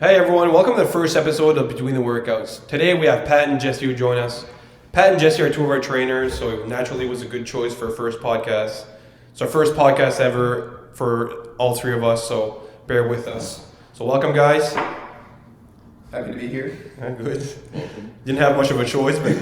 Hey everyone, welcome to the first episode of Between the Workouts. Today we have Pat and Jesse who join us. Pat and Jesse are two of our trainers, so it naturally was a good choice for our first podcast. It's our first podcast ever for all three of us, so bear with us. So welcome guys. Happy to be here. Yeah, good. Didn't have much of a choice, but...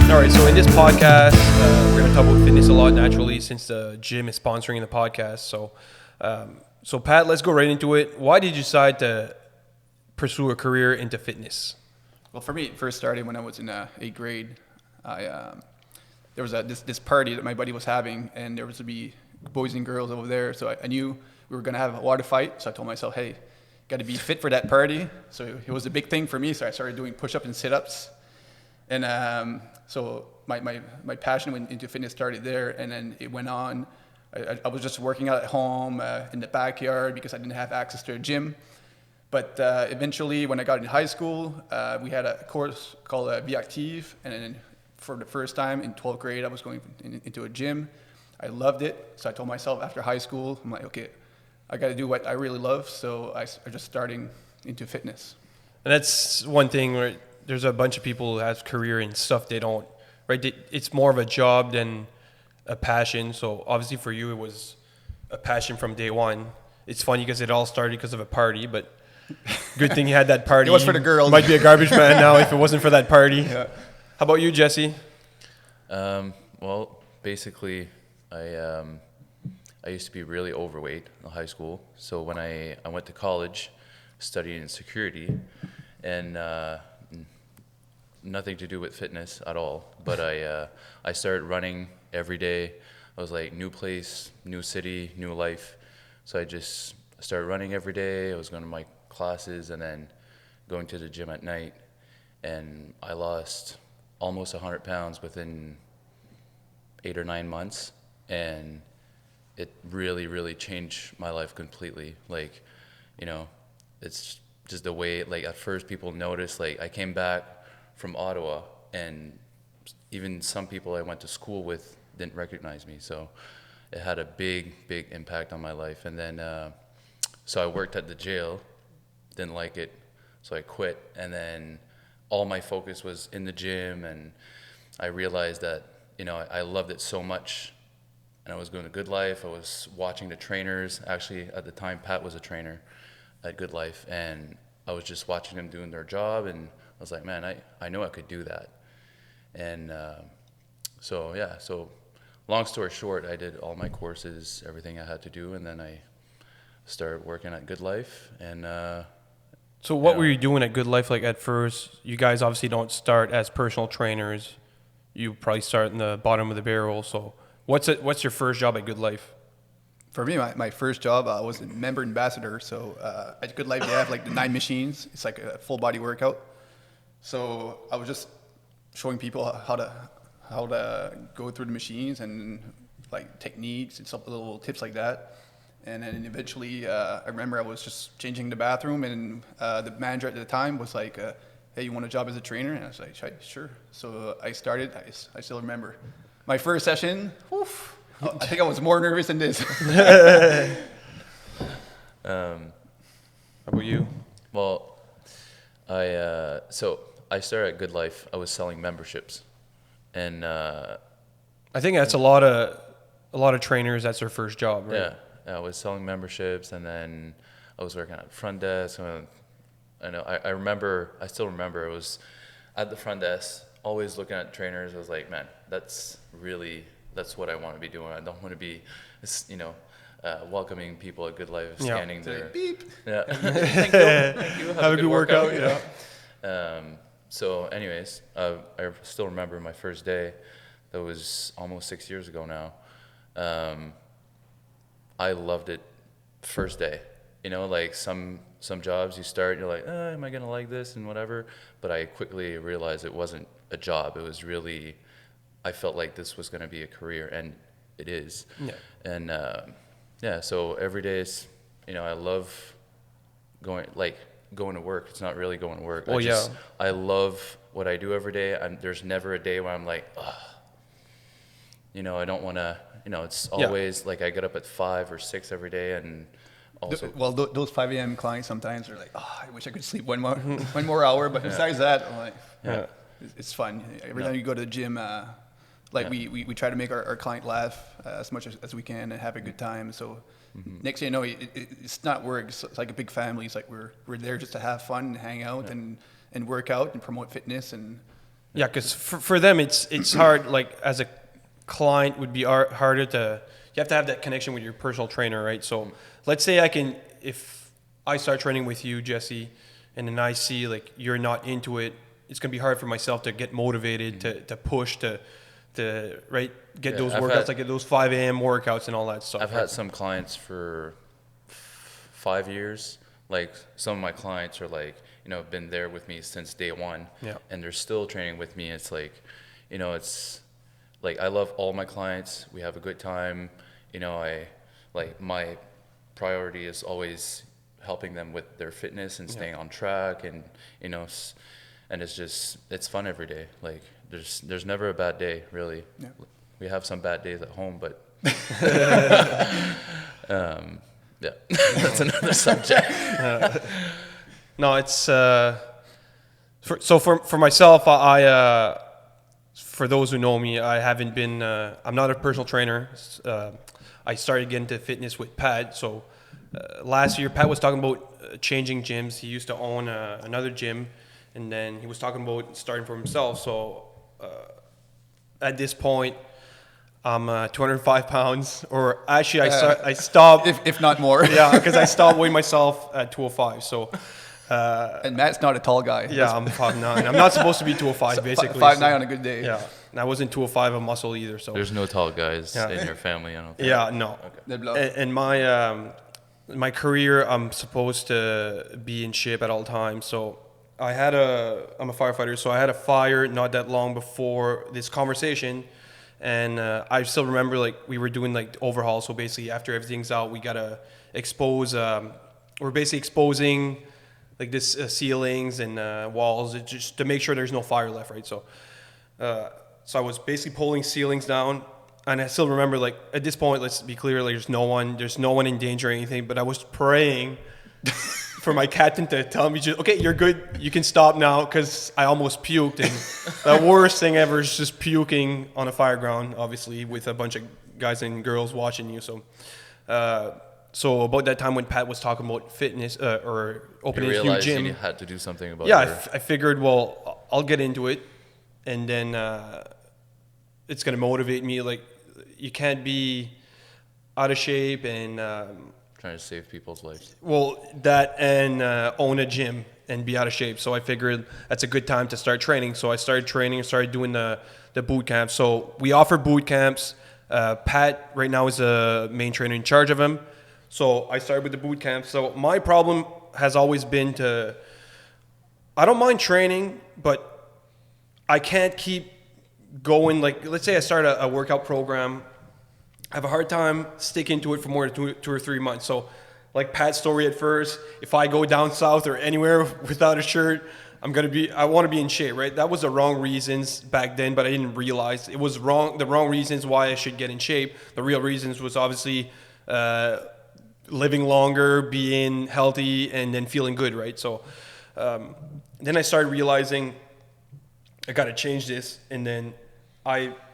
All right, so in this podcast, we're going to talk about fitness a lot naturally since the gym is sponsoring the podcast. So Pat, let's go right into it. Why did you decide to pursue a career into fitness? Well, for me, it first started when I was in 8th grade. There was this party that my buddy was having, and there was to be boys and girls over there. So I knew we were going to have a water fight. So I told myself, hey, got to be fit for that party. So it was a big thing for me. So I started doing push-ups and sit-ups. And so my passion into fitness started there, and then it went on. I was just working out at home in the backyard because I didn't have access to a gym. But eventually, when I got in high school, we had a course called Vie Active, and then for the first time in 12th grade, I was going into a gym. I loved it, so I told myself after high school, I'm like, okay, I got to do what I really love. So I just starting into fitness. And that's one thing where there's a bunch of people who have career in stuff they don't, right? It's more of a job than a passion. So obviously for you, it was a passion from day one. It's funny because it all started because of a party, but good thing you had that party. It was for the girls. Might be a garbage man now if it wasn't for that party. Yeah. How about you, Jesse? Well, basically, I used to be really overweight in high school. So when I went to college, studying security, and nothing to do with fitness at all, but I started running every day. I was like, new place, new city, new life. So I just started running every day. I was going to my classes and then going to the gym at night. And I lost almost 100 pounds within 8 or 9 months. And it really, really changed my life completely. Like, you know, it's just the way, like at first people noticed, like I came back from Ottawa, and even some people I went to school with didn't recognize me. So it had a big, big impact on my life. And then, so I worked at the jail, didn't like it, so I quit. And then all my focus was in the gym, and I realized that, you know, I loved it so much, and I was going to Good Life. I was watching the trainers. Actually, at the time, Pat was a trainer at Good Life, and I was just watching them doing their job, and I was like, man, I know I could do that. And so long story short, I did all my courses, everything I had to do, and then I started working at Good Life. And so what were you doing at Good Life? Like at first, you guys obviously don't start as personal trainers. You probably start in the bottom of the barrel. So what's your first job at Good Life? For me, my first job, I was a member ambassador. So at Good Life, they have like the 9 machines. It's like a full body workout. So I was just showing people how to go through the machines and like techniques and some little tips like that. And then eventually, I remember I was just changing the bathroom, and the manager at the time was like, "Hey, you want a job as a trainer?" And I was like, "Sure." So I started. I still remember my first session. Oof, I think I was more nervous than this. How about you? well, I started at Good Life. I was selling memberships, and I think that's a lot of trainers. That's their first job, right? yeah, I was selling memberships, and then I was working at front desk. I still remember. I was at the front desk, always looking at trainers. I was like, man, that's what I want to be doing. I don't want to be, welcoming people at Good Life, standing there. Like, beep. Yeah. Thank you. Have a good workout. Yeah. So anyways, I still remember my first day. That was almost 6 years ago now. I loved it first day. You know, like some jobs you start, you're like, am I going to like this and whatever? But I quickly realized it wasn't a job. It was really, I felt like this was going to be a career, and it is. Yeah. And so every day is, I love going to work. It's not really going to work. Well, I love what I do every day, there's never a day where I'm like, ugh, I don't want to, it's always like I get up at 5 or 6 every day, and also. Well, those 5 a.m. clients sometimes are like, oh, I wish I could sleep one more hour. But besides that, I'm like, it's fun. Every time you go to the gym, we try to make our client laugh as much as we can and have a good time. So next thing you know, it's not work. It's like a big family. It's like we're there just to have fun and hang out and work out and promote fitness. And yeah, because for them it's hard. Like as a client would be harder to. You have to have that connection with your personal trainer, right? So let's say if I start training with you, Jesse, and then I see like you're not into it, it's gonna be hard for myself to get motivated to push to get those workouts, like those 5 a.m. workouts and all that stuff. I've had some clients for 5 years. Like some of my clients are like, been there with me since day one, and they're still training with me. It's like, it's like I love all my clients. We have a good time. My priority is always helping them with their fitness and staying on track, and and it's fun every day. Like there's never a bad day, really. Yeah. We have some bad days at home, but that's another subject. No, it's for myself, I for those who know me, I haven't been. I'm not a personal trainer. I started getting into fitness with Pat. So last year, Pat was talking about changing gyms. He used to own another gym, and then he was talking about starting for himself. So at this point, I'm 205 pounds, or actually, I stopped. If not more. Yeah, because I stopped weighing myself at 205. So. And Matt's not a tall guy. Yeah, I'm 5'9". I'm not supposed to be 205, basically. 5'9" on a good day. Yeah, and I wasn't 205 of muscle either. So there's no tall guys in your family, I don't think. Yeah, no. Okay. And my career, I'm supposed to be in shape at all times. So I'm a firefighter, so I had a fire not that long before this conversation, and I still remember like we were doing like overhaul. So basically, after everything's out, we gotta expose. We're basically exposing like this ceilings and walls, just to make sure there's no fire left, right? So I was basically pulling ceilings down, and I still remember, like, at this point, let's be clear, like, there's no one in danger or anything, but I was praying for my captain to tell me, okay, you're good, you can stop now, because I almost puked, and the worst thing ever is just puking on a fire ground, obviously, with a bunch of guys and girls watching you. So about that time when Pat was talking about fitness or opening a new gym, you had to do something about it. Yeah, I figured, well, I'll get into it, and then it's gonna motivate me. Like, you can't be out of shape and trying to save people's lives. Well, that and own a gym and be out of shape. So I figured that's a good time to start training. So I started training and started doing the boot camp. So we offer boot camps. Pat right now is the main trainer in charge of them. So I started with the boot camp. So my problem has always been I don't mind training, but I can't keep going. Like, let's say I start a workout program. I have a hard time sticking to it for more than 2 or 3 months. So like Pat's story at first, if I go down south or anywhere without a shirt, I want to be in shape, right? That was the wrong reasons back then, but I didn't realize it was wrong. The wrong reasons why I should get in shape. The real reasons was obviously, living longer, being healthy, and then feeling good, right? So then I started realizing I got to change this. And then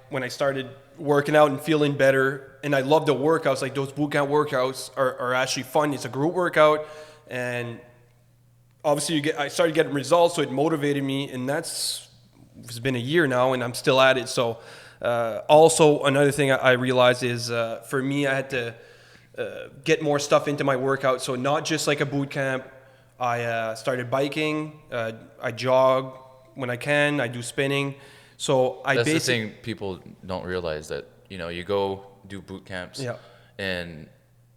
when I started working out and feeling better, and I love the workouts, like those boot camp workouts are actually fun. It's a group workout, and obviously I started getting results, so it motivated me, and it's been a year now, and I'm still at it. So also another thing I realized is for me, I had to get more stuff into my workout. So not just like a boot camp. I started biking. I jog when I can. I do spinning. So that's the thing people don't realize, that you go do boot camps, and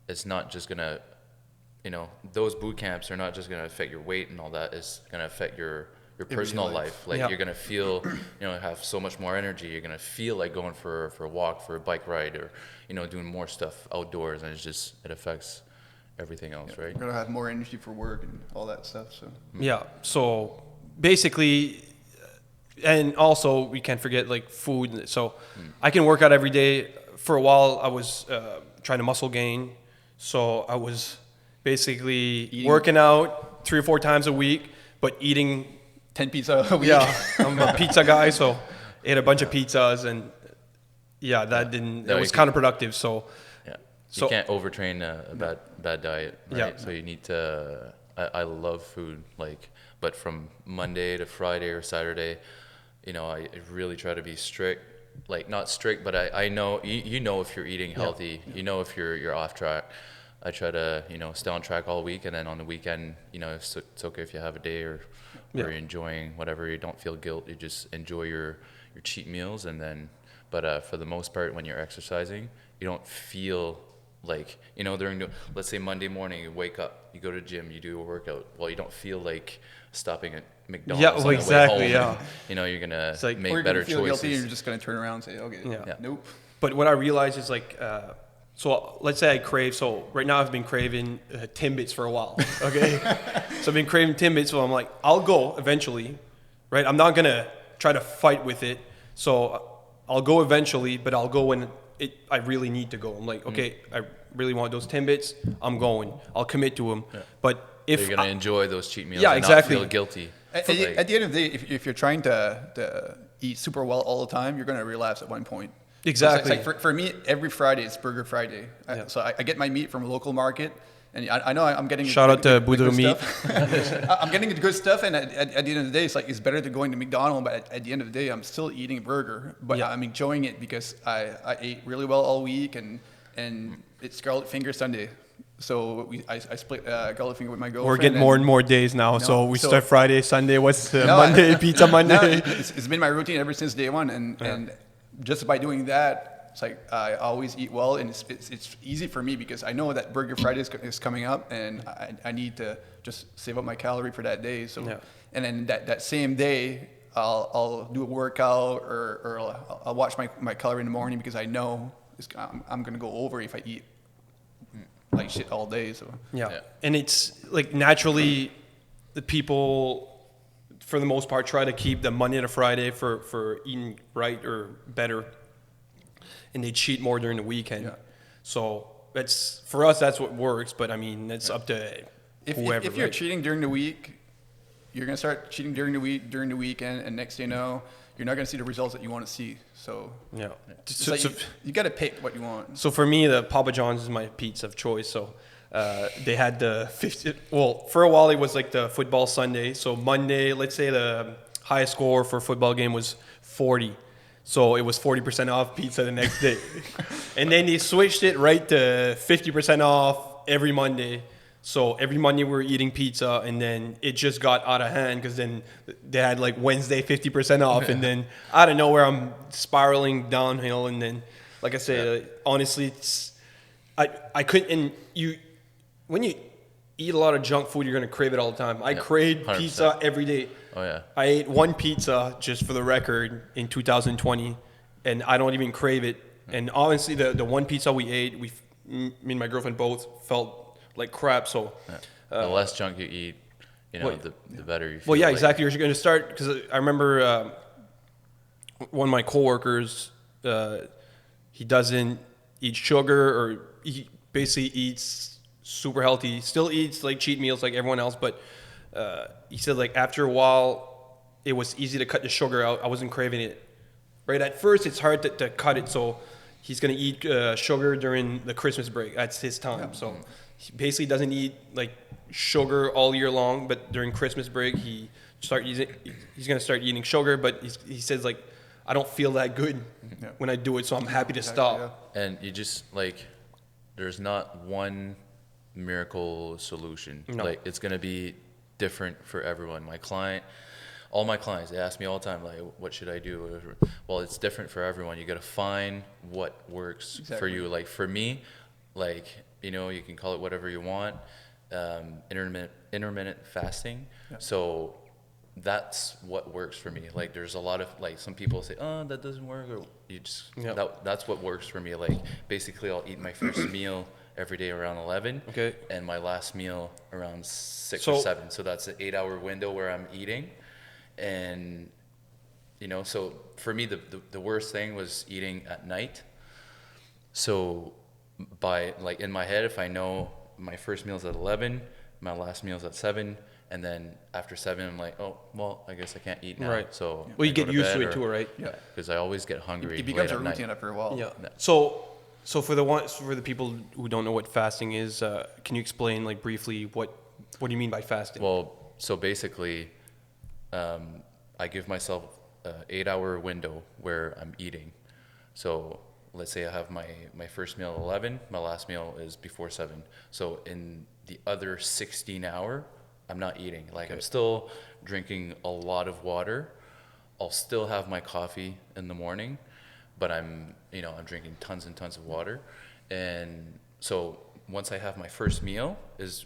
it's not just gonna, those boot camps are not just gonna affect your weight and all that. It's gonna affect your personal life. Like you're gonna feel, have so much more energy. You're gonna feel like going for a walk, for a bike ride, or doing more stuff outdoors, and it affects everything else, right? You're gonna have more energy for work and all that stuff. So So basically, And also we can't forget like food. So I can work out every day. For a while I was trying to muscle gain, so I was basically working out 3 or 4 times a week, but eating 10 pizza a week. Yeah, I'm a pizza guy, so ate a bunch of pizzas, and that didn't. No, It you was can- counterproductive. So Yeah. So- You can't overtrain a bad diet, right? Yeah. So you need to. I love food, like, but from Monday to Friday or Saturday, I really try to be strict. Like, not strict, but I know you know if you're eating healthy. You know if you're off track. I try to stay on track all week, and then on the weekend, it's okay if you have a day or you're enjoying whatever. You don't feel guilt. You just enjoy your cheat meals, and then. But for the most part, when you're exercising, you don't feel like let's say Monday morning, you wake up, you go to the gym, you do a workout. Well, you don't feel like stopping at McDonald's. Yeah, on the way exactly, home. yeah. You're gonna like- make Or you're better gonna feel guilty and choices. you're just gonna turn around and say, okay, Yeah. nope. But what I realized is like, so let's say I crave. So right now I've been craving Timbits for a while. Okay, so I've been craving Timbits. So I'm like, I'll go eventually, right? I'm not gonna try to fight with it. So I'll go eventually, but I'll go when I really need to go. I'm like, okay, I really want those Timbits. I'm going. I'll commit to them. But if You're gonna enjoy those cheat meals. Yeah, and exactly. Not feel guilty. At the end of the day, if you're trying to eat super well all the time, you're gonna relapse at one point. Exactly. So it's like for me, every Friday it's Burger Friday. So I get my meat from a local market, and I know I'm getting Shout out to the good Boudreaux Meat. stuff. I'm getting the good stuff, and at the end of the day, it's better than going to McDonald's. But at the end of the day, I'm still eating a burger, but I'm enjoying it because I ate really well all week, and it's Garlic Finger Sunday. So I split garlic finger with my girlfriend. we're getting more and more days now, so we so- start Friday, Sunday. What's No, Monday? Pizza Monday. No, it's been my routine ever since day one, and just by doing that, it's like I always eat well, and it's easy for me because I know that Burger Friday is coming up, and I need to just save up my calorie for that day. So, and then that same day, I'll do a workout or I'll watch my calorie in the morning because I know I'm gonna go over if I eat like shit all day. So Yeah. And it's like naturally the people for the most part try to keep the Monday to Friday for eating right or better, and they cheat more during the weekend. So that's for us, that's what works, but I mean that's up to whoever. If you're right? cheating during the week, you're gonna start cheating during the weekend, and next thing you know, you're not gonna see the results that you want to see. So it's So, like you gotta pick what you want. so for me, the Papa John's is my pizza of choice. So they had the 50. Well, for a while it was like the football Sunday. So Monday, let's say the highest score for a football game was 40. So it was 40% off pizza the next day. And then they switched it right to 50% off every Monday. So every Monday we were eating pizza, and then it just got out of hand because then they had like Wednesday 50% off, and then out of nowhere I'm spiraling downhill. And then, like I said, honestly, it's I couldn't. And when you eat a lot of junk food, you're gonna crave it all the time. I craved 100%. pizza every day. Oh yeah. I ate one pizza, just for the record, in 2020, and I don't even crave it. And honestly, the one pizza we ate, me and my girlfriend both felt like crap. So The less junk you eat, the better you feel. well, yeah, like. exactly. You're going to start because I remember one of my coworkers, he doesn't eat sugar, or he basically eats super healthy. Still eats like cheat meals like everyone else, but he said like after a while, it was easy to cut the sugar out. I wasn't craving it. Right at first, it's hard to cut it. So he's going to eat sugar during the Christmas break. That's his time. So he basically doesn't eat like sugar all year long, but during Christmas break he's going to start eating sugar, but he says like I don't feel that good when I do it, so I'm happy to stop. And you just like, there's not one miracle solution. No. Like it's gonna be different for everyone. All my clients, they ask me all the time, like, what should I do? Well, it's different for everyone. You got to find what works for you. Like for me, like, you can call it whatever you want, intermittent fasting. So that's what works for me. Like there's a lot of, like, some people say, oh, that doesn't work, or that's what works for me. Like basically I'll eat my first meal every day around 11, and my last meal around 6 or 7. So that's an 8-hour window where I'm eating. And you know, so for me, the worst thing was eating at night. So by like in my head, if I know my first meal's at 11, my last meal's at 7, and then after 7, I'm like, oh, well, I guess I can't eat now. Right. So Well, you I go get used to bed it too, right? Yeah. Because I always get hungry. It becomes late a at night. routine after a while. Yeah. No. So for the people who don't know what fasting is, can you explain like briefly what do you mean by fasting? Well, so basically, I give myself an 8-hour window where I'm eating. So let's say I have my first meal at 11, my last meal is before 7. So in the other 16 hour, I'm not eating. Like I'm still drinking a lot of water. I'll still have my coffee in the morning, but I'm drinking tons and tons of water. And so once I have my first meal,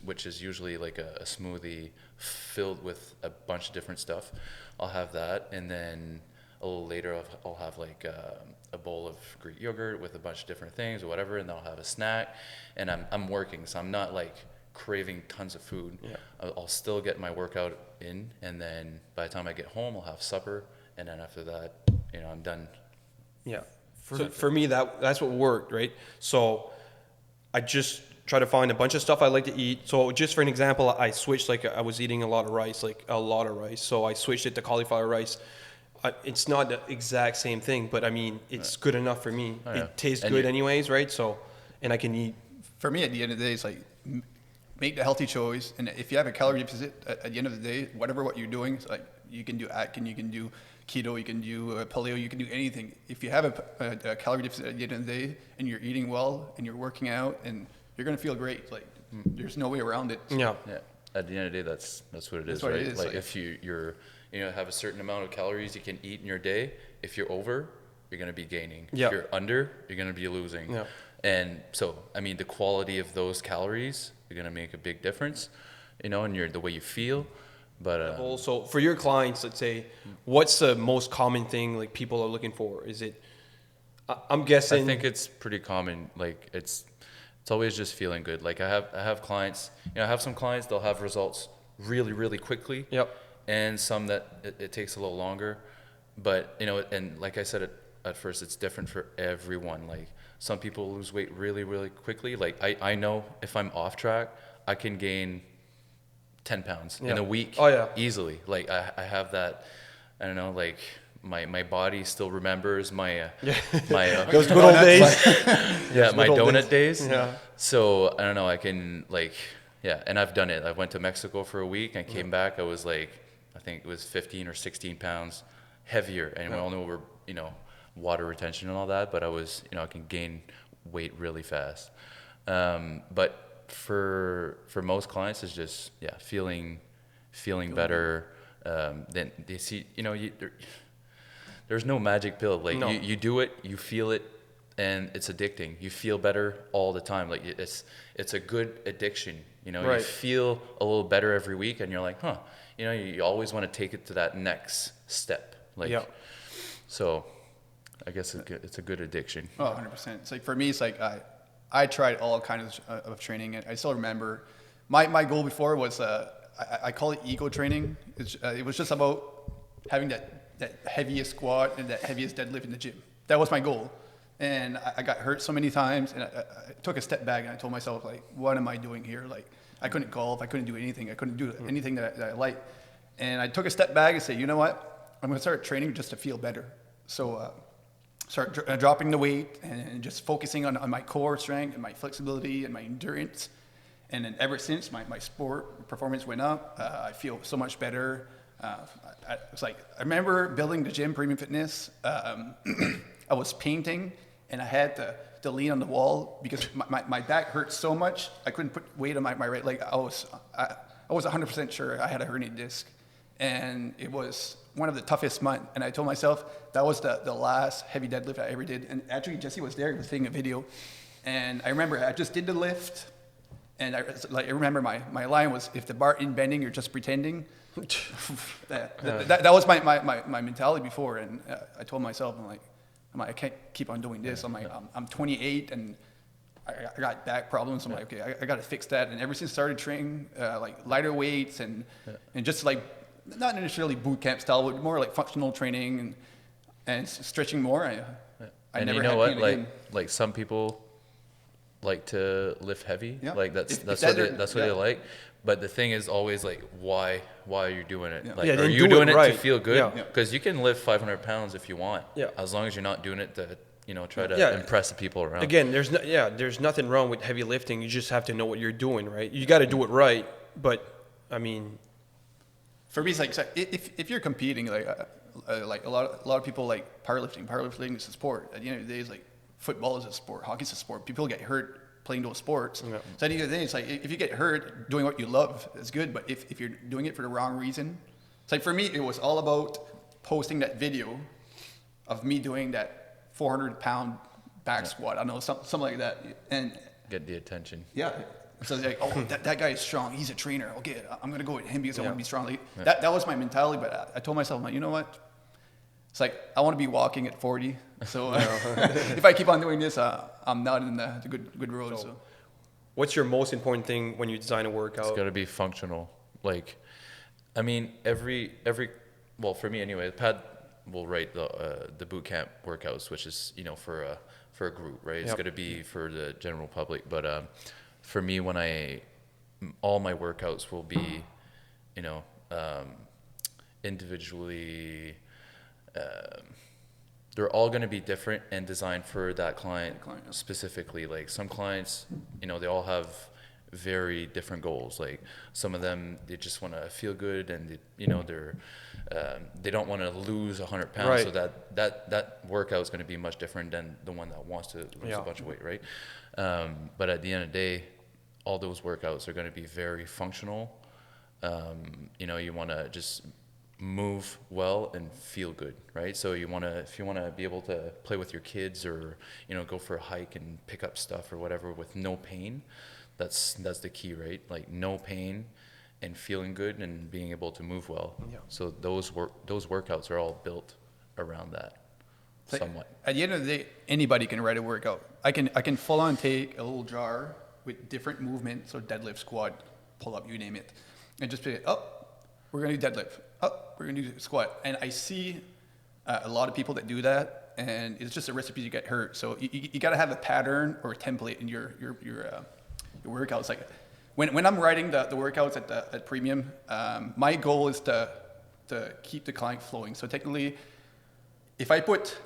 which is usually like a smoothie filled with a bunch of different stuff, I'll have that, and then a little later I'll have like a bowl of Greek yogurt with a bunch of different things or whatever, and then I'll have a snack. And I'm working, so I'm not like craving tons of food. Yeah. I'll still get my workout in, and then by the time I get home, I'll have supper, and then after that, I'm done. Yeah. For me, that's what worked, right? So I just try to find a bunch of stuff I like to eat. So just for an example, I switched, like I was eating a lot of rice. So I switched it to cauliflower rice. It's not the exact same thing, but I mean, it's good enough for me. Oh, yeah. It tastes And good anyways, right? So, and I can eat. For me, at the end of the day, it's like make the healthy choice. And if you have a calorie deficit at the end of the day, what you're doing, it's like you can do Atkins, you can do keto, you can do paleo, you can do anything. If you have a calorie deficit at the end of the day and you're eating well and you're working out, and you're going to feel great. Like there's no way around it. Yeah. Yeah. At the end of the day, that's what it is, what right? it is, Like like- if you're have a certain amount of calories you can eat in your day. If you're over, you're going to be gaining. Yeah. If you're under, you're going to be losing. Yeah. And so, I mean, the quality of those calories are going to make a big difference, and the way you feel. But Also, for your clients, let's say, what's the most common thing like people are looking for? Is it? I'm guessing. I think it's pretty common. Like it's always just feeling good. Like I have clients. I have some clients, they'll have results really, really quickly. Yep. And some that it takes a little longer. But and like I said at first, it's different for everyone. Like some people lose weight really, really quickly. Like I know if I'm off track, I can gain 10 pounds in a week. Oh, yeah. Easily. Like I have that. I don't know. Like my body still remembers my those good old days. Yeah, my good old donut days. Yeah. So I don't know. I can and I've done it. I went to Mexico for a week. I came back. I was like, I think it was 15 or 16 pounds heavier. And we all know we're water retention and all that. But I was I can gain weight really fast. But for most clients, it's just feeling better. Then they see there's no magic pill. Like No. you do it, you feel it, and it's addicting. You feel better all the time. Like it's a good addiction. You Right. feel a little better every week, and you're like, huh. You always want to take it to that next step. Like, Yeah. so I guess it's a good addiction. Oh, 100%. It's like for me, it's like I tried all kinds of training, and I still remember my goal before was I call it ego training. It was just about having that heaviest squat and that heaviest deadlift in the gym. That was my goal, and I got hurt so many times, and I took a step back and I told myself, like, what am I doing here? Like I couldn't golf, I couldn't do anything, I couldn't do anything that I liked, and I took a step back and said, you know what? I'm going to start training just to feel better. So. Start dropping the weight and just focusing on my core strength and my flexibility and my endurance. And then ever since, my sport performance went up. I feel so much better. It's like, I remember building the gym, Premium Fitness. I was painting and I had to lean on the wall because my back hurt so much. I couldn't put weight on my right leg. I was 100% sure I had a herniated disc. And it was one of the toughest months. And I told myself that was the last heavy deadlift I ever did. And actually, Jesse was there, he was taking a video. And I remember I just did the lift. And I remember my line was, if the bar isn't bending, you're just pretending. That was my mentality before. And I told myself, I'm like, I can't keep on doing this. I'm like, I'm 28 and I got back problems. I'm like, okay, I got to fix that. And ever since I started training, like lighter weights and just like not necessarily boot camp style, but more like functional training and stretching more. I And never you know had what? pain Like again. like some people like to lift heavy. Yeah. Like that's If that's that what are- that's what yeah. they like. But the thing is always like why are you doing it? Yeah. Like Yeah, are then you do it doing it right. to feel good? Yeah. Yeah. Because you can lift 500 pounds if you want. Yeah. As long as you're not doing it to try to Yeah. impress the people around. Again, there's nothing wrong with heavy lifting. You just have to know what you're doing, right? You got to do it right. But I mean, For me, it's like, so if you're competing, like a lot of people like powerlifting. Powerlifting is a sport. At the end of the day, it's like football is a sport, hockey's a sport. People get hurt playing those sports. Yeah. So at the end of the day, it's like if you get hurt doing what you love, it's good. But if you're doing it for the wrong reason, it's like for me, it was all about posting that video of me doing that 400-pound back squat. I don't know, something like that, and Get the attention. yeah. So it's like, oh, that guy is strong. He's a trainer. Okay, I'm gonna go with him because I Yeah. want to be strong. Like, that was my mentality. But I told myself, like, you know what? It's like I want to be walking at 40. So if I keep on doing this, I'm not in the good road. So what's your most important thing when you design a workout? It's got to be functional. Like, I mean, well, for me anyway, Pat will write the boot camp workouts, which is, for a group, right? It's Yep. going to be for the general public. But for me, all my workouts will be, individually, they're all going to be different and designed for that client yeah. specifically. Like some clients, they all have very different goals. Like some of them, they just want to feel good, and they don't want to lose 100 pounds. Right. So that workout is going to be much different than the one that wants to lose Yeah. a bunch of weight, right? But at the end of the day, all those workouts are going to be very functional. You want to just move well and feel good, right? So if you want to be able to play with your kids, or go for a hike and pick up stuff or whatever with no pain, that's the key, right? Like no pain and feeling good and being able to move well. Yeah. So those workouts are all built around that Like, somewhat. at the end of the day, anybody can write a workout. I can full on take a little jar with different movements, so deadlift, squat, pull up, you name it, and just be we're gonna do deadlift, we're gonna do squat, and I see a lot of people that do that, and it's just a recipe to get hurt. So you got to have a pattern or a template in your workouts. Like when I'm writing the workouts at Premium, my goal is to keep the client flowing. So technically, if I put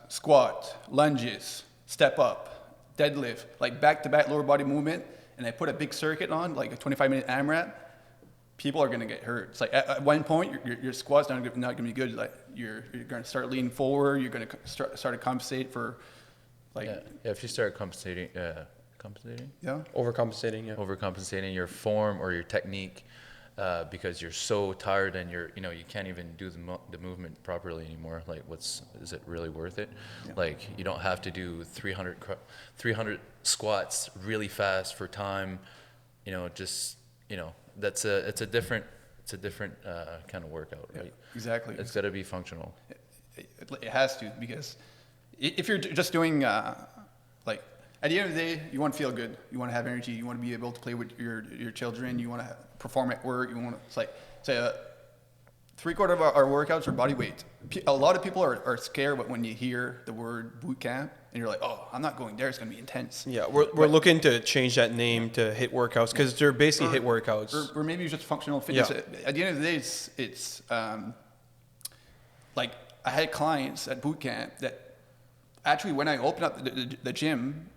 squat, lunges, step up, deadlift, like back-to-back lower body movement, and I put a big circuit on, like a 25-minute AMRAP, people are going to get hurt. It's like at one point, your squat's not going to be good. Like you're going to start leaning forward. You're going to start to compensate for, like, Yeah, if you start compensating, yeah. Overcompensating, yeah. overcompensating your form or your technique, because you're so tired and you can't even do the movement properly anymore. Like, is it really worth it? Yeah. Like, you don't have to do 300 squats really fast for time. It's a different kind of workout, right? Exactly. It's got to be functional. It has to, because if you're just doing like at the end of the day, you want to feel good, you want to have energy, you want to be able to play with your children, you want to perform at work, you want to, it's like say 3/4 of our workouts are body weight. A lot of people are scared when you hear the word boot camp, and you're like, oh, I'm not going there, it's going to be intense. Yeah, we're looking to change that name to HIIT workouts, because they're basically HIIT workouts. Or maybe just functional fitness. Yeah. At the end of the day, it's like I had clients at boot camp that actually, when I opened up the gym,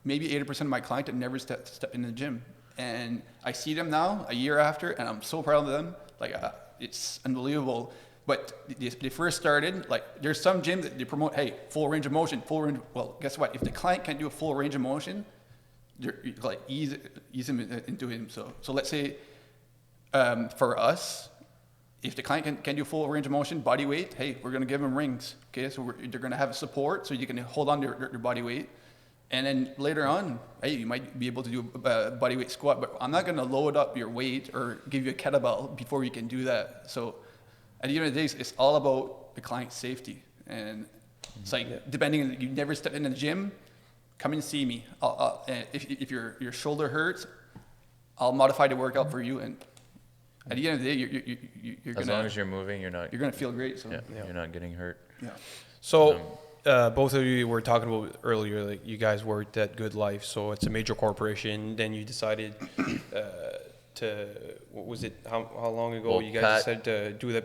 maybe 80% of my clients had never stepped in the gym, and I see them now a year after, and I'm so proud of them. Like it's unbelievable. But they first started, like there's some gym that they promote, hey, full range of motion, Well, guess what? If the client can't do a full range of motion, you're like ease him into him. So let's say for us, if the client can do full range of motion, body weight, hey, we're going to give them rings. Okay, so they're going to have support, so you can hold on to their body weight. And then later on, hey, you might be able to do a body weight squat, but I'm not going to load up your weight or give you a kettlebell before you can do that. So at the end of the day, it's all about the client's safety. And it's like, depending, you never step into the gym, come and see me. If your shoulder hurts, I'll modify the workout for you, and at the end of the day, you're As gonna long as you're moving, you're gonna feel great. So you're not getting hurt. yeah. So, both of you were talking about earlier, like you guys worked at Good Life, so it's a major corporation. Then you decided what was it? How long ago Well, you guys decided to do the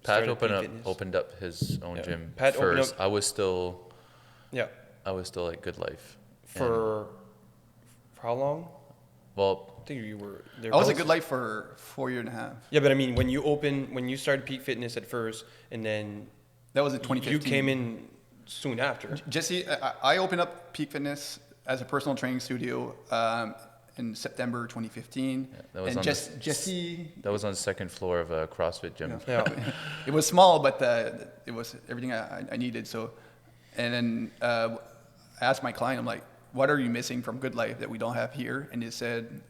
Pat start at Peak Fitness? opened up his own gym Pat opened first. up- I was still Yeah. at Good Life. For how long? Well, I think you were there. I was a both- Good Life for 4 years and a half. Yeah, but I mean, when you started Peak Fitness at first, and then That was in 2015. you came in soon after. Jesse, I opened up Peak Fitness as a personal training studio in September 2015. that was and on Jesse, that was on the second floor of a CrossFit gym. Yeah. it was small, but it was everything I needed. So, and then I asked my client, I'm like, what are you missing from Good Life that we don't have here? And they said,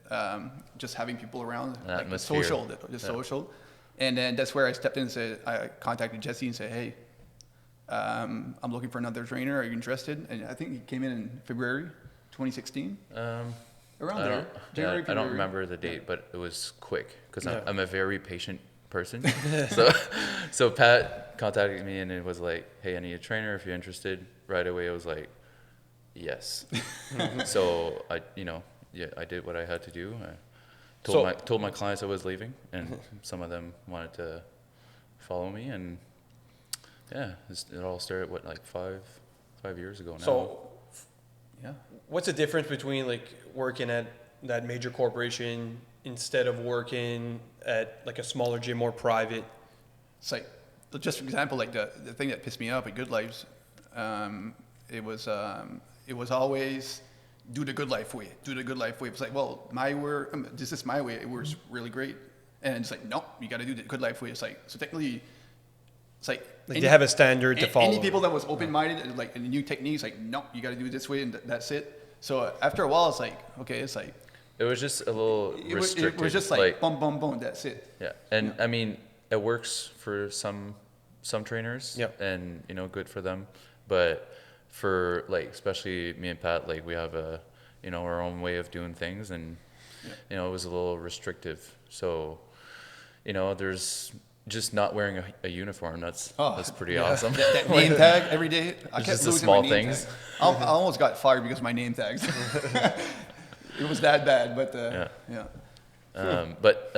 just having people around, An like the atmosphere. social. And then that's where I stepped in and said, I contacted Jesse and said, hey, I'm looking for another trainer. Are you interested? And I think he came in February 2016. Around I there. don't, January, I don't February. remember the date, but it was quick because Yeah. I'm a very patient person. so Pat contacted me and it was like, hey, I need a trainer if you're interested. Right away, I was like, yes. So I did what I had to do. I told my clients I was leaving, and some of them wanted to follow me, and yeah, it all started like 5 years ago now. So, Yeah. what's the difference between like working at that major corporation instead of working at like a smaller gym, more private? It's like, just for example, like the thing that pissed me off at Good Lives, it was always do the Good Life way. Do the Good Life way. It's like, well, this is my way. It works really great. And it's like, no, you got to do the Good Life way. It's like, so technically, it's like They have a standard to follow. Any people that was open-minded, like in the new techniques, like, no, you got to do it this way, and that's it. So after a while, it's like, okay, it's like It was just a little restricted. it was just like boom, boom, boom. That's it. Yeah, and I mean, it works for some trainers, Yeah. and good for them. But for like, especially me and Pat, like we have our own way of doing things, and it was a little restrictive. So, there's just not wearing a uniform. That's pretty awesome. That name tag every day. I kept just the losing small my name things. tag. I almost got fired because of my name tags. It was that bad, but yeah. But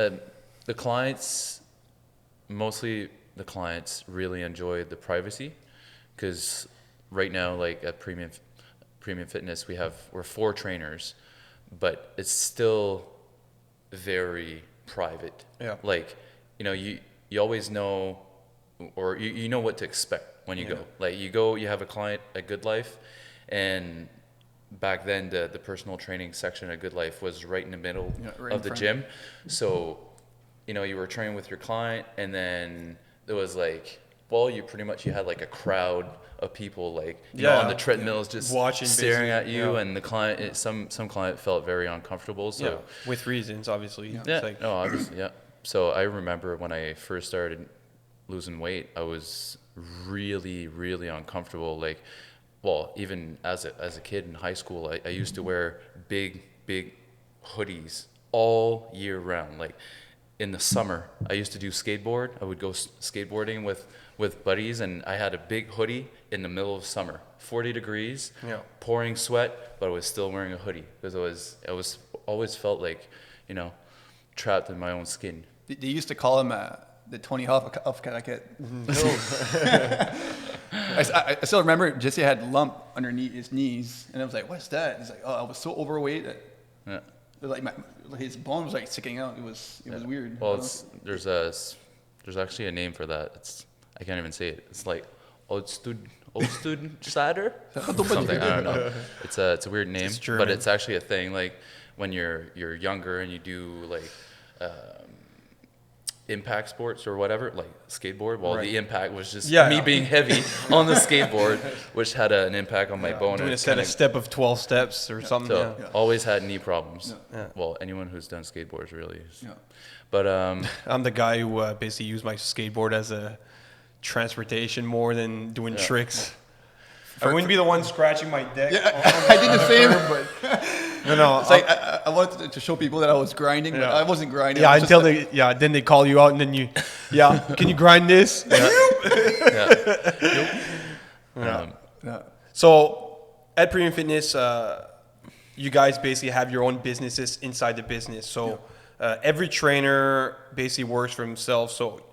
the clients, mostly the clients, really enjoy the privacy, because right now, like at Premium Fitness, we're 4 trainers, but it's still very private. Yeah. Like, you always know, or you know what to expect when you go. Like you have a client at Good Life, and back then the personal training section at Good Life was right in the middle right of in the front. gym. So, you were training with your client, and then there was like, well, you had like a crowd of people like on the treadmills just watching, staring at basically. you, Yeah. and the client, some client felt very uncomfortable. So Yeah, with reasons, obviously. yeah, It's like, no, obviously, yeah. So I remember when I first started losing weight, I was really, really uncomfortable. Like, well, even as a kid in high school, I used to wear big hoodies all year round. Like in the summer, I used to do skateboard. I would go skateboarding with buddies, and I had a big hoodie in the middle of summer, 40 degrees, pouring sweat, but I was still wearing a hoodie because I was always felt like, trapped in my own skin. They used to call him the Tony Hawk of Connecticut. I still remember Jesse had a lump underneath his knees, and I was like, "What's that?" He's like, "Oh, I was so overweight that like his bone was like sticking out. It was weird." Well, there's actually a name for that. I can't even say it. It's like old student cider, something. I don't know. It's a weird name, but it's actually a thing. Like when you're younger and you do like impact sports or whatever, like skateboard. Well, the impact was just me being heavy on the skateboard, which had an impact on my bone. Doing a step of 12 steps or something. So always had knee problems. Yeah. Well, anyone who's done skateboards really is. Yeah. But I'm the guy who basically used my skateboard as a transportation more than doing tricks. I wouldn't be the one scratching my deck. Yeah, I did the same. No, It's like I wanted to show people that I was grinding, but I wasn't grinding. Yeah, I was until just, then they call you out, and then can you grind this? yeah. So at Premium Fitness, you guys basically have your own businesses inside the business. So every trainer basically works for himself. So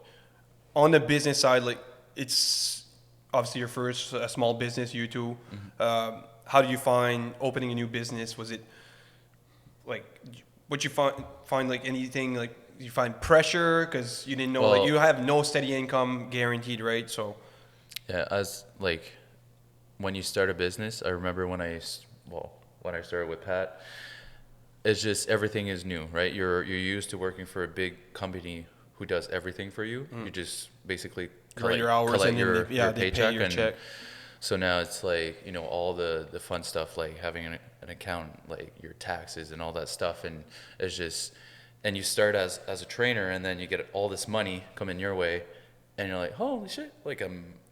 on the business side, like it's obviously your first small business, you two. How do you find opening a new business? Was it like, what you find like anything like you find pressure because you didn't know, like you have no steady income guaranteed, right? So Yeah, as like when you start a business, I remember when I started with Pat, it's just everything is new, right? You're used to working for a big company who does everything for you. You just basically write your hours and your they paycheck pay your and check. so now it's like, all the fun stuff, like having an account, like your taxes and all that stuff. And it's just, and you start as a trainer and then you get all this money coming your way and you're like, holy shit, like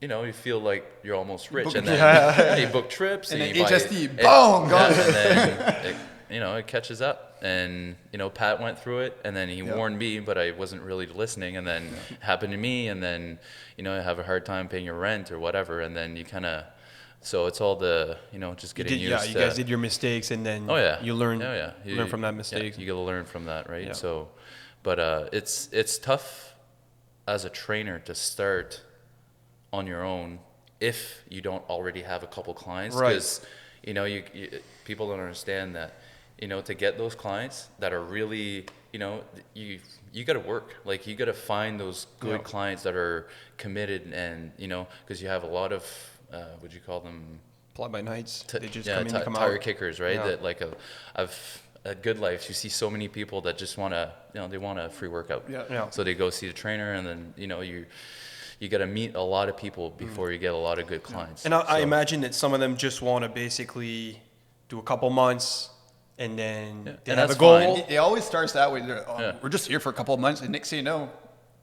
you feel like you're almost rich. And then you book trips and and then you HSD, buy, boom, gone. and then it catches up. And Pat went through it, and then he warned me, but I wasn't really listening. And then it happened to me, and then I have a hard time paying your rent or whatever. And then you kind of, so it's all the just getting used to. You guys did your mistakes, and then you learn. You learn from that mistake. You got to learn from that, right? Yeah. So, but it's tough as a trainer to start on your own if you don't already have a couple clients, because you people don't understand that. To get those clients that are really, you got to work. Like, you got to find those good clients that are committed and, because you have a lot of, would you call them? Fly-by-nights. They just come in and come tire out. kickers, right? Yeah. That like at Good Life, you see so many people that just want to, they want a free workout. Yeah. So they go see the trainer and then, you got to meet a lot of people before you get a lot of good clients. And I imagine that some of them just want to basically do a couple months and then they And have a that's goal. fine. It always starts that way. We're just here for a couple of months, and next thing you know,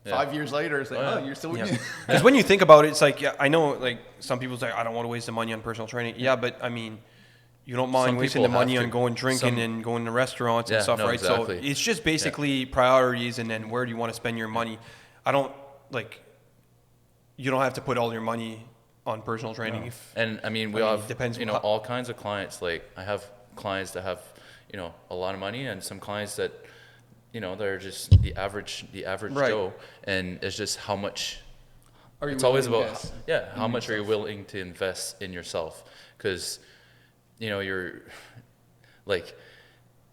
5 years later, it's like, you're still with me. Because when you think about it, it's like, I know, like, some people say, I don't want to waste the money on personal training. Yeah, but I mean, you don't mind Some wasting the people money have on to. going drinking and going to restaurants and stuff, right? Exactly. So it's just basically priorities and then where do you want to spend your money. I don't, like, you don't have to put all your money on personal training. No. If, And I mean, we have, depends all kinds of clients. Like, I have clients that have, a lot of money, and some clients that, they're just the average Right. Joe. And it's just how much. Are you It's always willing about to invest how in much are you yourself? willing to invest in yourself? Because, you're like,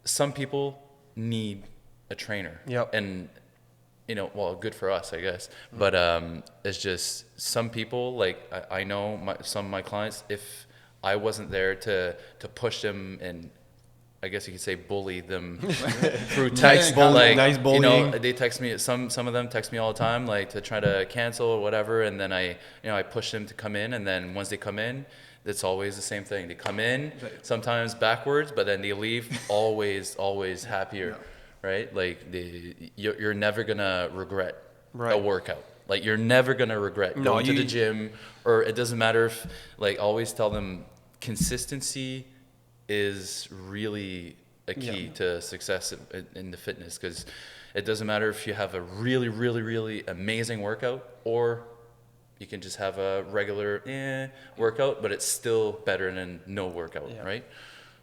some people need a trainer. Yep. And well, good for us, I guess. But it's just some people, like, I know some of my clients, if I wasn't there to push them and I guess you could say bully them through text, nice bullying. they text me. Some of them text me all the time, like, to try to cancel or whatever, and then I push them to come in, and then once they come in, it's always the same thing. They come in sometimes backwards, but then they leave always happier, right? Like, you're never gonna regret a workout. Like, you're never gonna regret going to the gym, or it doesn't matter if, like, always tell them consistency is really a key to success in the fitness, because it doesn't matter if you have a really, really, really amazing workout, or you can just have a regular workout, but it's still better than no workout, right?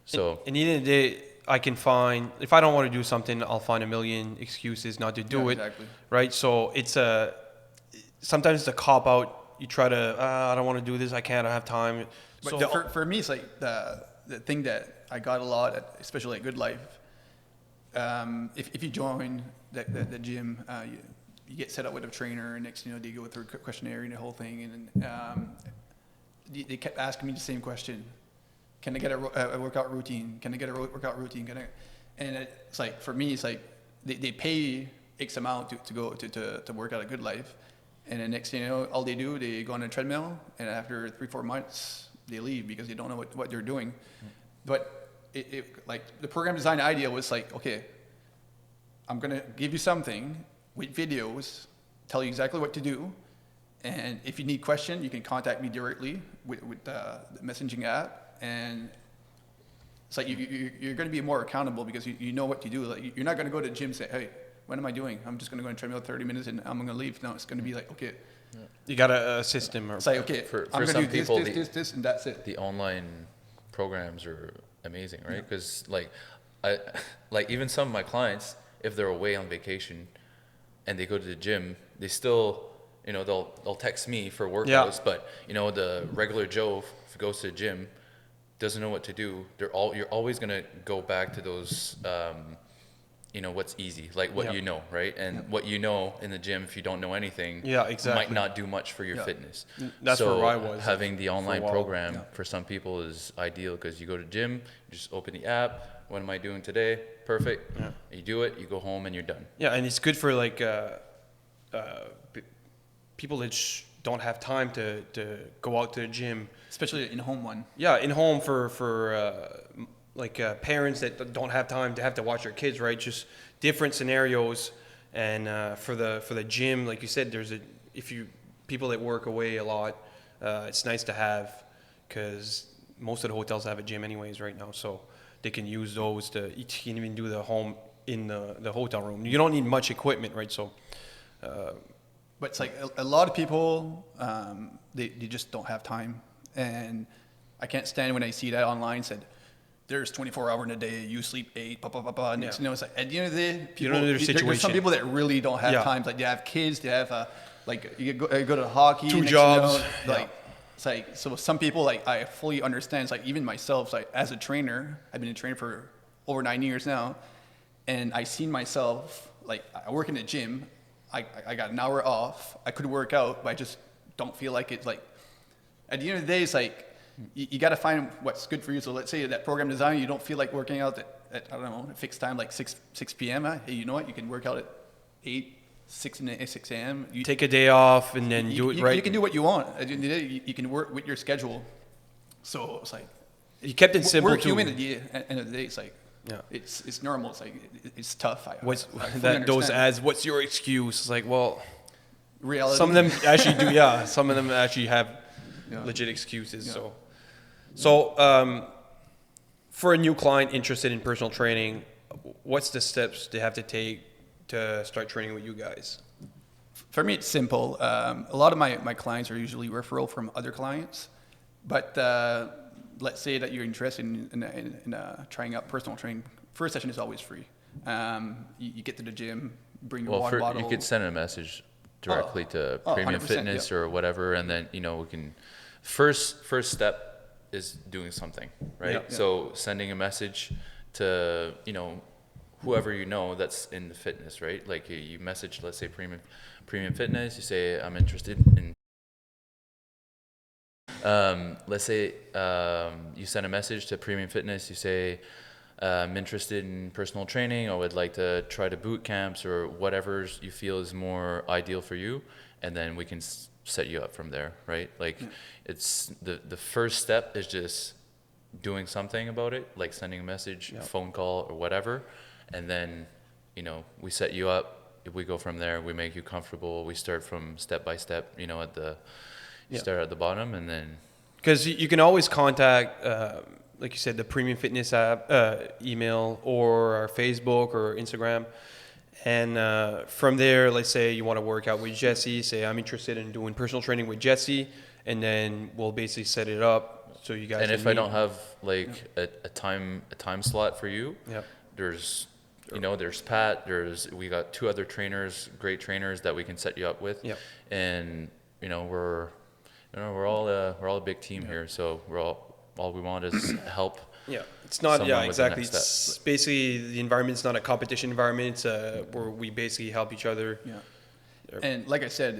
So, in the end of the day, I can find, if I don't want to do something, I'll find a million excuses not to do it. Exactly. Right? So sometimes it's a cop out. You try to, I don't want to do this. I can't. I have time. But So for me, it's like the thing that I got a lot, especially at Good Life. If you join the gym, you get set up with a trainer, and next, they go through a questionnaire and the whole thing, and they kept asking me the same question: can I get a workout routine? Can I get a workout routine? And it's like, for me, it's like they pay X amount to go to work out a Good Life, and then next thing you know, all they do, they go on a treadmill, and after 3-4 months, they leave because they don't know what they're doing. But it like, the program design idea was like, okay, I'm gonna give you something with videos, tell you exactly what to do, and if you need question, you can contact me directly with the messaging app, and it's like you're going to be more accountable because you know what to do. Like you're not going to go to the gym and say, hey, what am I doing? I'm just going to go on a treadmill 30 minutes and I'm going to leave. No, it's going to be like, okay. You got a system. Or It's like, okay, For I'm some going to do people, this, and that's it. the online programs are amazing, right? Because like even some of my clients, if they're away on vacation and they go to the gym, they still, they'll text me for workouts, but the regular Joe who goes to the gym doesn't know what to do. You're always gonna go back to those, what's easy, like what right? And what in the gym, if you don't know anything, exactly, might not do much for your fitness. That's so where I was. Having the online program for some people is ideal because you go to the gym, you just open the app. What am I doing today? Perfect. Yeah. You do it. You go home and you're done. Yeah, and it's good for like people that don't have time to go out to the gym, especially in home one. Yeah, in home for parents that don't have time to have to watch their kids, right? Just different scenarios. And for the gym, like you said, people that work away a lot, it's nice to have because most of the hotels have a gym anyways right now, so they can use those you can even do the home in the hotel room. You don't need much equipment, right? So, but it's like a lot of people, they just don't have time. And I can't stand when I see that online said, there's 24 hours in a day, you sleep 8, blah, blah, blah, blah. And it's like at the end of the day, people, there's some people that really don't have time. Like they have kids, they have you go to hockey. 2 jobs. It's like, so some people, like, I fully understand. It's like, even myself, like, as a trainer, I've been a trainer for over 9 years now, and I seen myself, like, I work in the gym, I got an hour off, I could work out, but I just don't feel like it's like, at the end of the day, it's like, you got to find what's good for you. So let's say that program design, you don't feel like working out at I don't know, a fixed time, like 6 p.m. Hey, you know what? You can work out at 6 a.m. You take a day off and then do it right. You can do what you want. At the end of the day, you can work with your schedule. So it's like you kept it simple. We're too. human at the end of the day. It's like it's normal. It's like it's tough. Those ads? What's your excuse? It's like, well, reality. Some of them actually do. Yeah, some of them actually have legit excuses. Yeah. So for a new client interested in personal training, what's the steps they have to take to start training with you guys? For me, it's simple. A lot of my clients are usually referral from other clients, but let's say that you're interested in trying out personal training. First session is always free. You get to the gym, bring your water bottle. You could send a message directly to Premium Fitness or whatever, and then we can. First step is doing something, right? Yeah. So sending a message to whoever that's in the fitness, right? Like you message, let's say Premium Fitness, you say I'm interested in. Let's say you send a message to Premium Fitness, you say I'm interested in personal training. I would like to try to boot camps or whatever you feel is more ideal for you, and then we can set you up from there, right? Like it's the first step is just doing something about it, like sending a message, phone call or whatever. And then, we set you up. If we go from there, we make you comfortable. We start from step by step, start at the bottom and then. Because you can always contact, like you said, the Premium Fitness app, email or our Facebook or Instagram. And from there, let's say you want to work out with Jesse, say I'm interested in doing personal training with Jesse, and then we'll basically set it up so you guys. And if I don't have a time slot for you, there's there's Pat, we got 2 other trainers, great trainers that we can set you up with, and we're all a big team here, so all we want is help. Yeah, it's not. Yeah, exactly. It's basically the environment's not a competition environment. It's where we basically help each other. Yeah. And like I said,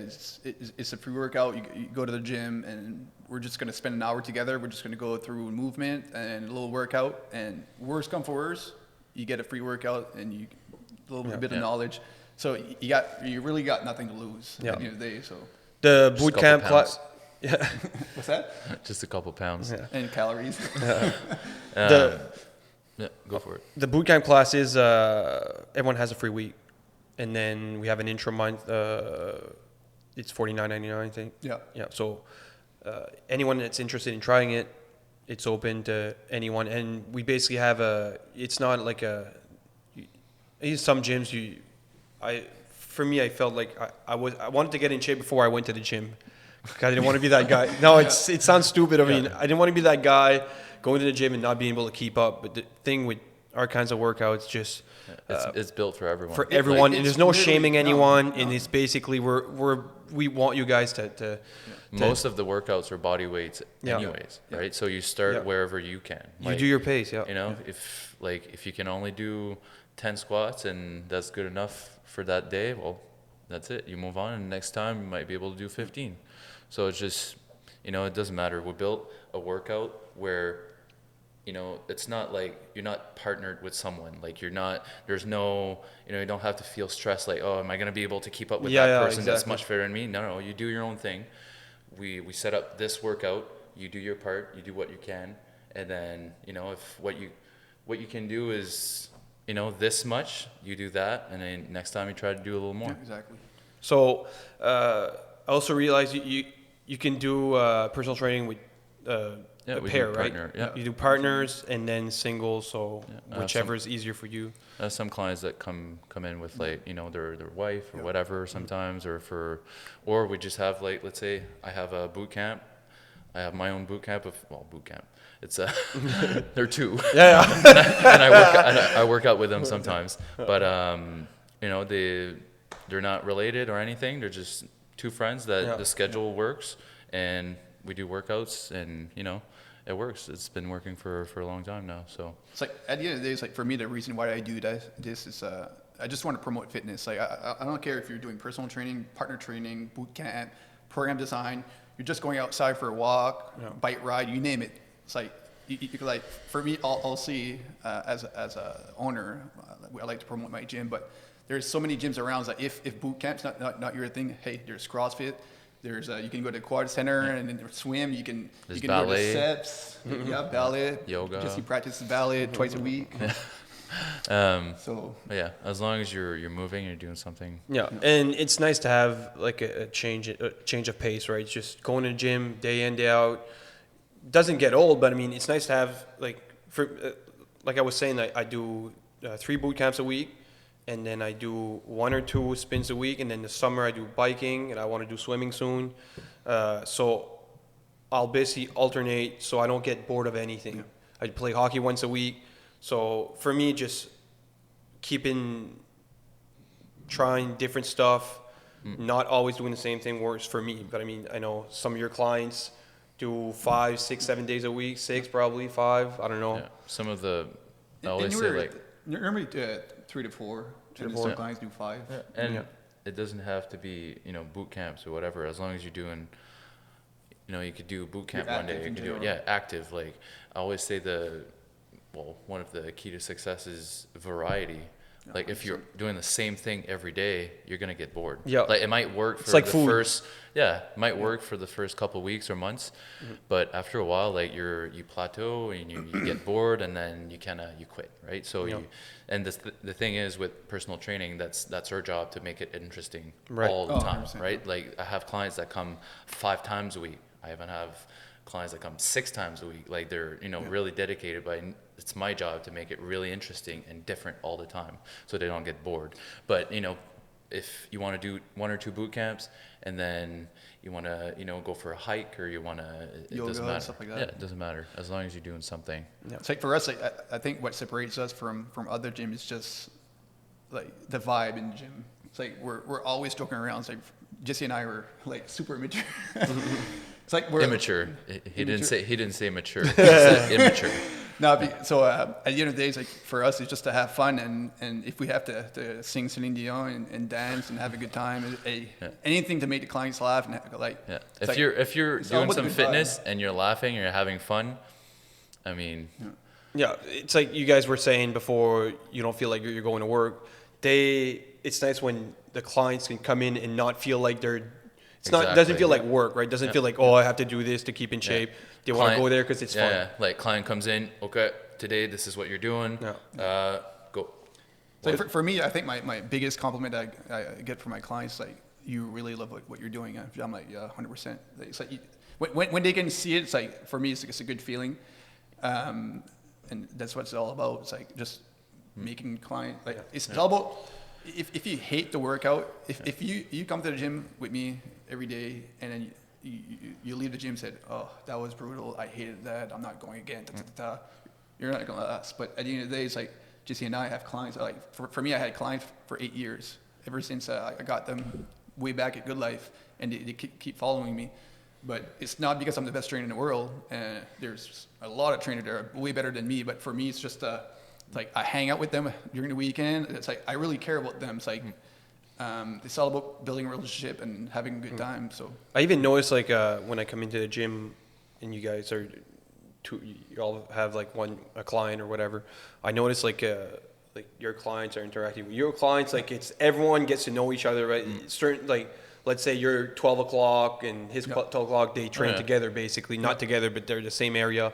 it's a free workout. You go to the gym, and we're just going to spend an hour together. We're just going to go through movement and a little workout. And worst come for worst, you get a free workout and a little bit of knowledge. So you really got nothing to lose at the end of the day. So the boot camp class. Yeah. What's that? Just a couple pounds. Yeah. And calories. Go for it. The bootcamp class is everyone has a free week, and then we have an intro month. It's $49.99, I think. Yeah. Yeah. So anyone that's interested in trying it, it's open to anyone, and we basically have it's not like in some gyms for me, I felt like I wanted to get in shape before I went to the gym. I didn't want to be that guy. No, it sounds stupid. I mean, I didn't want to be that guy going to the gym and not being able to keep up. But the thing with our kinds of workouts, just it's built for everyone. For everyone, Like, and there's no shaming anyone. no. And it's basically we want you guys to Most of the workouts are body weights, anyways, right? So you start wherever you can. You do your pace, You know, if you can only do 10 squats and that's good enough for that day, well, that's it. You move on, and next time you might be able to do 15. So it's just, it doesn't matter. We built a workout where, it's not like you're not partnered with someone. Like there's no, you don't have to feel stressed like, oh, am I going to be able to keep up with that person that's much fitter than me? No, you do your own thing. We set up this workout, you do your part, you do what you can, and then, if what you can do is, this much, you do that, and then next time you try to do a little more. Yeah, exactly. So I also realized you can do personal training with a pair, right? Yeah. You do partners and then singles, so whichever is easier for you. Some clients that come in with like their wife or whatever sometimes, or we just have like, let's say I have a boot camp. I have my own boot camp boot camp. It's they're two. Yeah. and I work out with them sometimes, but they're not related or anything. They're just two friends that the schedule works, and we do workouts, and it works. It's been working for a long time now. So it's like at the end of the day, it's like for me, the reason why I do this is I just want to promote fitness. Like I don't care if you're doing personal training, partner training, boot camp, program design. You're just going outside for a walk, bike ride, you name it. It's like you like for me, I'll see as a owner, I like to promote my gym, but there's so many gyms around. It's like if boot camp's not your thing, hey, there's CrossFit. There's you can go to Quad Center and then swim. You can ballet. go to SEPs, ballet, yoga. Jesse practices ballet twice a week. So yeah, as long as you're moving, you're doing something. Yeah, and it's nice to have like a change of pace, right? It's just going to the gym day in, day out. Doesn't get old, but I mean, it's nice to have like I was saying, I do 3 boot camps a week, and then I do 1 or 2 spins a week, and then the summer I do biking, and I want to do swimming soon. So I'll basically alternate so I don't get bored of anything. Yeah. I play hockey once a week. So for me, just trying different stuff, not always doing the same thing works for me. But I mean, I know some of your clients do 5, 6, 7 days a week, 6 probably 5. I don't know. Yeah. Some of the I always say like normally 3 to 4. Some clients do 5. Yeah. And it doesn't have to be boot camps or whatever. As long as you're doing, you could do boot camp one day. You could do active. Like I always say one of the key to success is variety. Like if you're doing the same thing every day, you're gonna get bored. Yeah. Like it might work for work for the first couple of weeks or months, but after a while, like you plateau and you get bored, and then you quit, right? So the thing is with personal training, that's our job to make it interesting all the time, 100%. Right? Like I have clients that come 5 times a week. I even have clients that come 6 times a week. Like they're really dedicated, but it's my job to make it really interesting and different all the time so they don't get bored. But if you want to do 1 or 2 boot camps and then you want to go for a hike, or you want to yoga, doesn't matter. Stuff like that. Yeah, it doesn't matter as long as you're doing something. Yeah. It's like for us, I think what separates us from other gyms is just like the vibe in the gym. It's like we're always joking around. It's like Jesse and I were like super immature. It's like we're immature. He didn't say mature. He said immature. No, so at the end of the day, it's like for us, it's just to have fun, and if we have to sing Celine Dion and dance and have a good time, anything to make the clients laugh and if you're doing some fitness and you're laughing and you're having fun, I mean, it's like you guys were saying before. You don't feel like you're going to work. It's nice when the clients can come in and not feel like they're. Doesn't feel like work, right? Doesn't feel like, I have to do this to keep in shape. They want to go there because it's fun. Yeah, like client comes in, okay, today this is what you're doing. Go. So for me, I think my biggest compliment I get from my clients, like, you really love what you're doing. I'm like, 100%. It's like when they can see it, it's like, for me, it's a good feeling. And that's what it's all about. It's like just making client, like it's all about, if you hate the workout, if you come to the gym with me every day and then you leave the gym and said, oh, that was brutal, I hated that, I'm not going again, you're not going to last. But at the end of the day, it's like Jesse and I have clients, like for me, I had clients for 8 years, ever since I got them way back at Good Life, and they keep following me. But it's not because I'm the best trainer in the world, and there's a lot of trainers that are way better than me, but for me, it's just like I hang out with them during the weekend. It's like I really care about them. It's like it's all about building a relationship and having a good time. So I even notice like when I come into the gym and you guys are you all have like a client or whatever. I notice like your clients are interacting with your clients. Like it's everyone gets to know each other, right? Certain like. Let's say you're 12 o'clock and his 12 o'clock, they train together basically. Not together, but they're the same area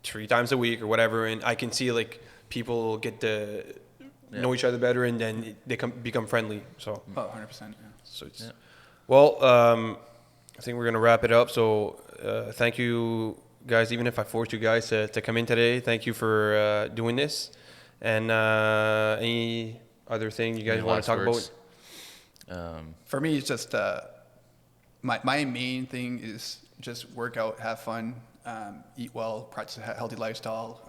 3 times a week or whatever. And I can see like people get to know each other better and then they become friendly. So, 100%. Yeah. So it's, well, I think we're going to wrap it up. So thank you guys, even if I forced you guys to come in today. Thank you for doing this. And any other thing you guys want to talk about? For me, it's just my main thing is just work out, have fun, eat well, practice a healthy lifestyle,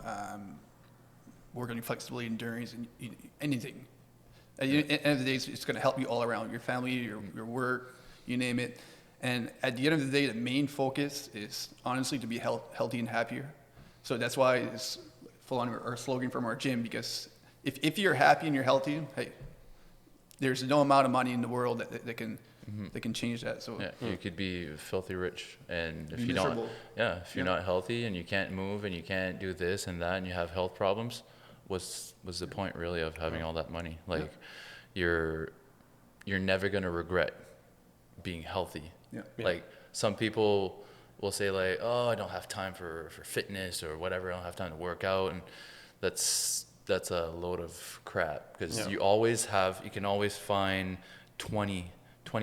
work on your flexibility, endurance, and anything. At the end of the day, it's going to help you all around, your family, your work, you name it. And at the end of the day, the main focus is honestly to be healthy and happier. So that's why it's full on our slogan from our gym, because if you're happy and you're healthy, hey, there's no amount of money in the world that can change that. So you could be filthy rich, and if you're not healthy and you can't move and you can't do this and that and you have health problems, what's the point really of having all that money? Like you're never gonna regret being healthy. Like some people will say like, oh, I don't have time for fitness or whatever, I don't have time to work out, and that's a load of crap, because you can always find 20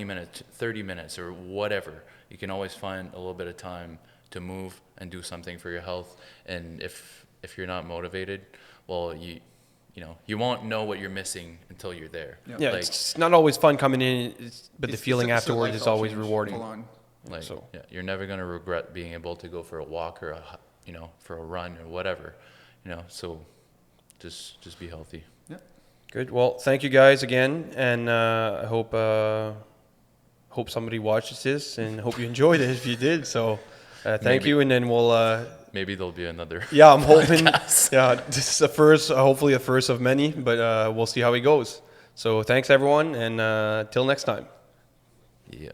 minutes, 30 minutes or whatever. You can always find a little bit of time to move and do something for your health. And if you're not motivated, well, you won't know what you're missing until you're there. Yeah, like, it's not always fun coming in, but the feeling afterwards is always rewarding. Like, you're never going to regret being able to go for a walk or for a run or whatever, so just be healthy. Yeah. Good. Well, thank you guys again, and I hope somebody watches this and hope you enjoyed it if you did. So thank you, and then we'll maybe there'll be another. Yeah, I'm hoping. Yeah, this is a first, hopefully a first of many, but we'll see how it goes. So thanks everyone, and till next time. Yeah.